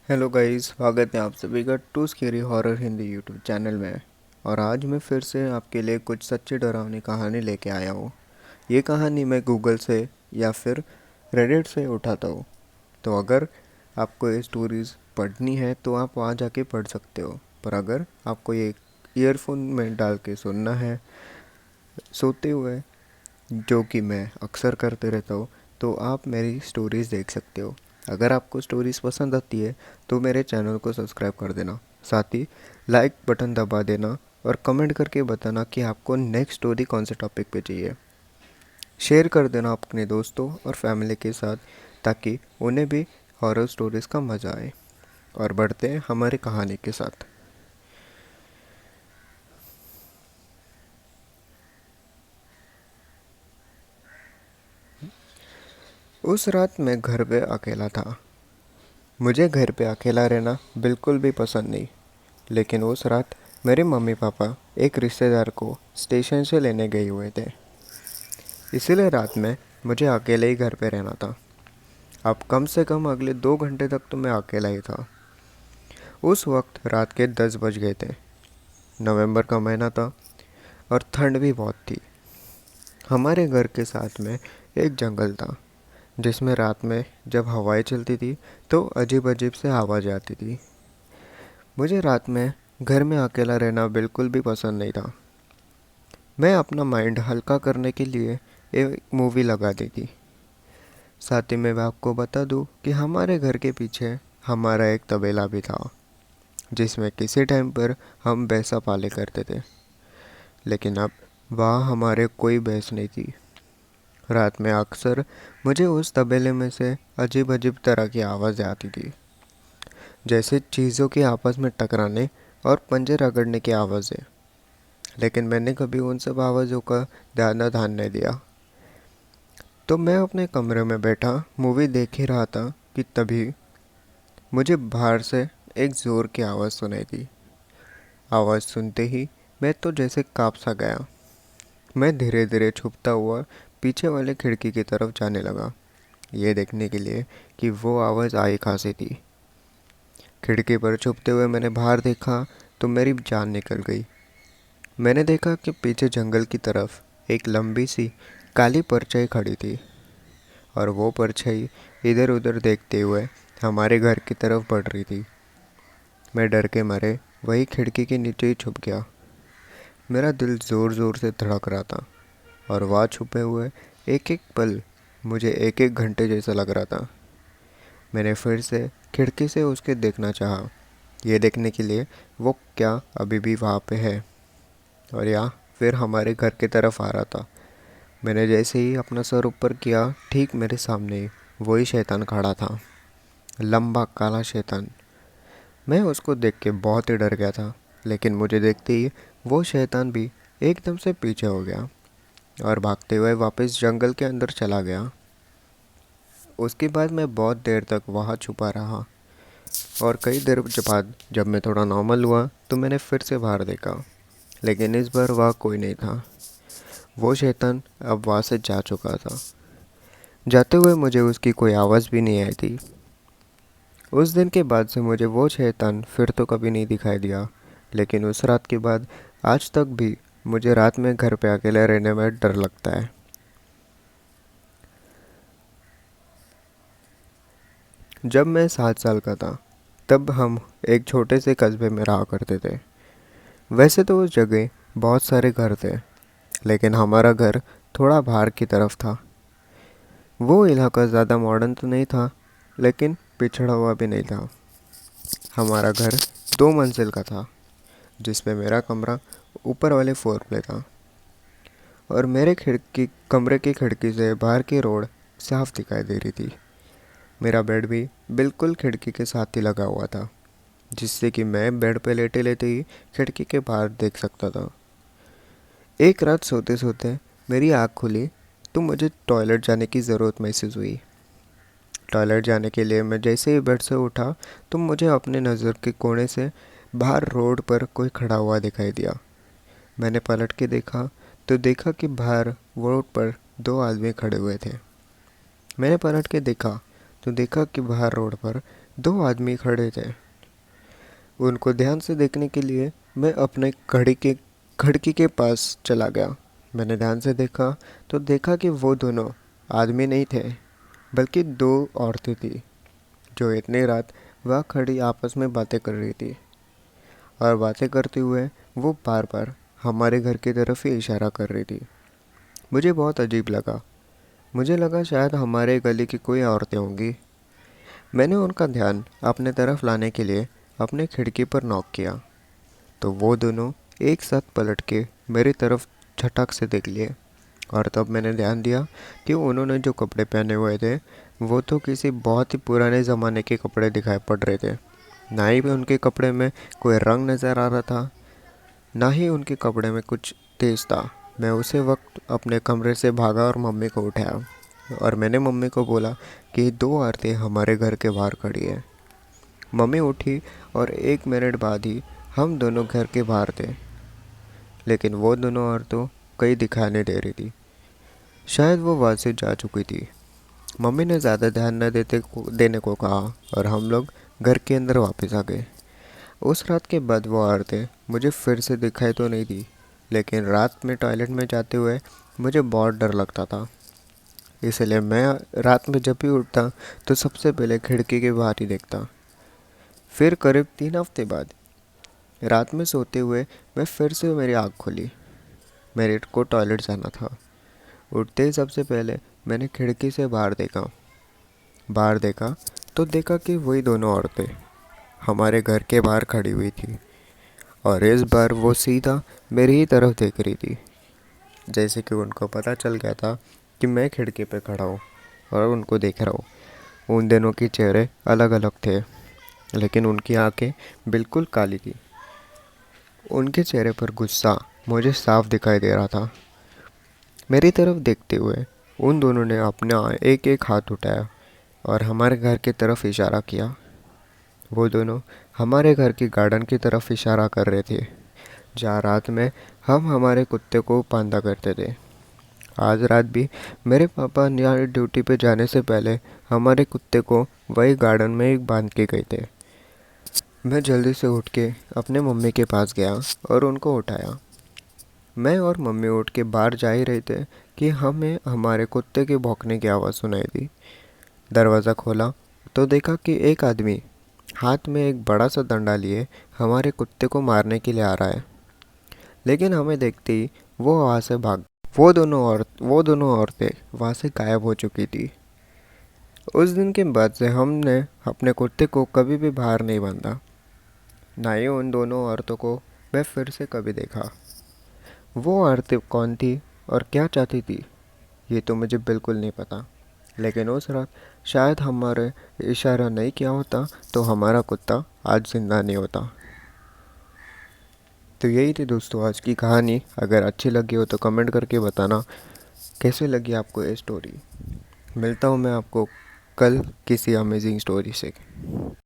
Hello guys, स्वागत है आप सभी का too scary horror Hindi YouTube channel में। और आज मैं फिर से आपके लिए कुछ सच्ची डरावनी कहानी लेके आया हूँ। ये कहानी मैं गूगल से या फिर रेडिट से उठाता हूँ। तो अगर आपको ये स्टोरीज़ पढ़नी है तो आप वहाँ जाके पढ़ सकते हो, पर अगर आपको ये ईयरफोन में डाल के सुनना है सोते हुए, जो कि मैं अक्सर करते रहता हूँ, तो आप मेरी स्टोरीज़ देख सकते हो। अगर आपको स्टोरीज़ पसंद आती है तो मेरे चैनल को सब्सक्राइब कर देना, साथ ही लाइक बटन दबा देना और कमेंट करके बताना कि आपको नेक्स्ट स्टोरी कौन से टॉपिक पे चाहिए। शेयर कर देना अपने दोस्तों और फैमिली के साथ, ताकि उन्हें भी हॉरर स्टोरीज़ का मज़ा आए। और बढ़ते हैं हमारी कहानी के साथ। उस रात मैं घर पे अकेला था। मुझे घर पे अकेला रहना बिल्कुल भी पसंद नहीं, लेकिन उस रात मेरे मम्मी पापा एक रिश्तेदार को स्टेशन से लेने गए हुए थे। इसीलिए रात में मुझे अकेले ही घर पे रहना था। अब कम से कम अगले 2 घंटे तक तो मैं अकेला ही था। उस वक्त रात के 10 बज गए थे। नवंबर का महीना था और ठंड भी बहुत थी। हमारे घर के साथ में एक जंगल था, जिसमें रात में जब हवाएं चलती थी तो अजीब अजीब से आवाज़ें आती थी। मुझे रात में घर में अकेला रहना बिल्कुल भी पसंद नहीं था। मैं अपना माइंड हल्का करने के लिए एक मूवी लगा दी थी। साथ ही मैं आपको बता दूं कि हमारे घर के पीछे हमारा एक तबेला भी था, जिसमें किसी टाइम पर हम भैंसा पाले करते थे। लेकिन अब वहाँ हमारे कोई भैंस नहीं थी। रात में अक्सर मुझे उस तबेले में से अजीब अजीब तरह की आवाज़ें आती थी, जैसे चीज़ों के आपस में टकराने और पंजे रगड़ने की आवाज़ें। लेकिन मैंने कभी उन सब आवाज़ों का ध्यान नहीं दिया। तो मैं अपने कमरे में बैठा मूवी देख ही रहा था कि तभी मुझे बाहर से एक ज़ोर की आवाज़ सुनाई दी। आवाज़ सुनते ही मैं तो जैसे काँप सा गया। मैं धीरे धीरे छुपता हुआ पीछे वाले खिड़की की तरफ जाने लगा, ये देखने के लिए कि वो आवाज़ आई कहाँ से थी। खिड़की पर छुपते हुए मैंने बाहर देखा तो मेरी जान निकल गई। मैंने देखा कि पीछे जंगल की तरफ एक लंबी सी काली परछाई खड़ी थी, और वो परछाई इधर उधर देखते हुए हमारे घर की तरफ बढ़ रही थी। मैं डर के मारे वही खिड़की के नीचे ही छुप गया। मेरा दिल ज़ोर ज़ोर से धड़क रहा था, और वहाँ छुपे हुए एक एक पल मुझे एक एक घंटे जैसा लग रहा था। मैंने फिर से खिड़की से उसके देखना चाहा, ये देखने के लिए वो क्या अभी भी वहाँ पे है, और या फिर हमारे घर की तरफ आ रहा था। मैंने जैसे ही अपना सर ऊपर किया, ठीक मेरे सामने ही वही शैतान खड़ा था, लंबा काला शैतान। मैं उसको देख के बहुत ही डर गया था, लेकिन मुझे देखते ही वो शैतान भी एकदम से पीछे हो गया और भागते हुए वापस जंगल के अंदर चला गया। उसके बाद मैं बहुत देर तक वहाँ छुपा रहा, और कई देर के बाद जब मैं थोड़ा नॉर्मल हुआ तो मैंने फिर से बाहर देखा, लेकिन इस बार वहाँ कोई नहीं था। वो शैतान अब वहाँ से जा चुका था। जाते हुए मुझे उसकी कोई आवाज़ भी नहीं आई थी। उस दिन के बाद से मुझे वो शैतान फिर तो कभी नहीं दिखाई दिया, लेकिन उस रात के बाद आज तक भी मुझे रात में घर पे अकेले रहने में डर लगता है। जब मैं 7 साल का था, तब हम एक छोटे से कस्बे में रहा करते थे। वैसे तो उस जगह बहुत सारे घर थे, लेकिन हमारा घर थोड़ा बाहर की तरफ था। वो इलाका ज़्यादा मॉडर्न तो नहीं था, लेकिन पिछड़ा हुआ भी नहीं था। हमारा घर 2 मंजिल का था, जिसमें मेरा कमरा ऊपर वाले फ्लोर पे था, और मेरे खिड़की कमरे की खिड़की से बाहर की रोड साफ दिखाई दे रही थी। मेरा बेड भी बिल्कुल खिड़की के साथ ही लगा हुआ था, जिससे कि मैं बेड पे लेटे लेटे ही खिड़की के बाहर देख सकता था। एक रात सोते सोते मेरी आँख खुली तो मुझे टॉयलेट जाने की ज़रूरत महसूस हुई। टॉयलेट जाने के लिए मैं जैसे ही बेड से उठा तो मुझे अपने नज़र के कोने से बाहर रोड पर कोई खड़ा हुआ दिखाई दिया। मैंने पलट के देखा तो देखा कि बाहर रोड पर 2 आदमी खड़े हुए थे। मैंने पलट के देखा तो देखा कि बाहर रोड पर दो आदमी खड़े थे। उनको ध्यान से देखने के लिए मैं अपने खिड़की के पास चला गया। मैंने ध्यान से देखा तो देखा कि वो दोनों आदमी नहीं थे, बल्कि दो औरतें थी जो इतनी रात वहाँ खड़ी आपस में बातें कर रही थी। और बातें करते हुए वो बार बार हमारे घर की तरफ ही इशारा कर रही थी। मुझे बहुत अजीब लगा। मुझे लगा शायद हमारे गली की कोई औरतें होंगी। मैंने उनका ध्यान अपने तरफ लाने के लिए अपने खिड़की पर नॉक किया तो वो दोनों एक साथ पलट के मेरी तरफ झटक से देख लिए। और तब मैंने ध्यान दिया कि उन्होंने जो कपड़े पहने हुए थे वो तो किसी बहुत ही पुराने ज़माने के कपड़े दिखाई पड़ रहे थे। ना ही उनके कपड़े में कोई रंग नज़र आ रहा था, ना ही उनके कपड़े में कुछ तेज था। मैं उसी वक्त अपने कमरे से भागा और मम्मी को उठाया और मैंने मम्मी को बोला कि दो औरतें हमारे घर के बाहर खड़ी है। मम्मी उठी और 1 मिनट बाद ही हम दोनों घर के बाहर थे, लेकिन वो दोनों औरतों कहीं दिखाई नहीं दे रही थी। शायद वो वहाँ से जा चुकी थी। मम्मी ने ज़्यादा ध्यान न देने को कहा और हम लोग घर के अंदर वापस आ गए। उस रात के बाद वो औरतें मुझे फिर से दिखाई तो नहीं दी, लेकिन रात में टॉयलेट में जाते हुए मुझे बहुत डर लगता था। इसलिए मैं रात में जब भी उठता तो सबसे पहले खिड़की के बाहर ही देखता। फिर करीब 3 हफ्ते बाद रात में सोते हुए मैं फिर से मेरी आँख खुली। मेरे को टॉयलेट जाना था। उठते ही सबसे पहले मैंने खिड़की से बाहर देखा तो देखा कि वही दोनों औरतें हमारे घर के बाहर खड़ी हुई थी और इस बार वो सीधा मेरी ही तरफ देख रही थी। जैसे कि उनको पता चल गया था कि मैं खिड़की पे खड़ा हूँ और उनको देख रहा हूँ। उन दोनों के चेहरे अलग अलग थे, लेकिन उनकी आंखें बिल्कुल काली थी। उनके चेहरे पर गुस्सा मुझे साफ दिखाई दे रहा था। मेरी तरफ देखते हुए उन दोनों ने अपना एक एक हाथ उठाया और हमारे घर की तरफ इशारा किया। वो दोनों हमारे घर की गार्डन की तरफ इशारा कर रहे थे, जहाँ रात में हम हमारे कुत्ते को बांधा करते थे। आज रात भी मेरे पापा यहाँ ड्यूटी पे जाने से पहले हमारे कुत्ते को वही गार्डन में एक बांध के गए थे। मैं जल्दी से उठ के अपने मम्मी के पास गया और उनको उठाया। मैं और मम्मी उठ के बाहर जा ही रहे थे कि हमें हमारे कुत्ते के भौंकने की आवाज़ सुनाई दी। दरवाज़ा खोला तो देखा कि एक आदमी हाथ में एक बड़ा सा डंडा लिए हमारे कुत्ते को मारने के लिए आ रहा है। लेकिन हमें देखते ही वो वहाँ से भाग। वो दोनों औरतें वहाँ से गायब हो चुकी थी। उस दिन के बाद से हमने अपने कुत्ते को कभी भी बाहर नहीं बांधा। ना ही उन दोनों औरतों को मैं फिर से कभी देखा। वो औरतें कौन थी और क्या चाहती थी ये तो मुझे बिल्कुल नहीं पता, लेकिन उस रात शायद हमारे इशारा नहीं किया होता तो हमारा कुत्ता आज जिंदा नहीं होता। तो यही थी दोस्तों आज की कहानी। अगर अच्छी लगी हो तो कमेंट करके बताना कैसे लगी आपको ये स्टोरी। मिलता हूँ मैं आपको कल किसी अमेजिंग स्टोरी से।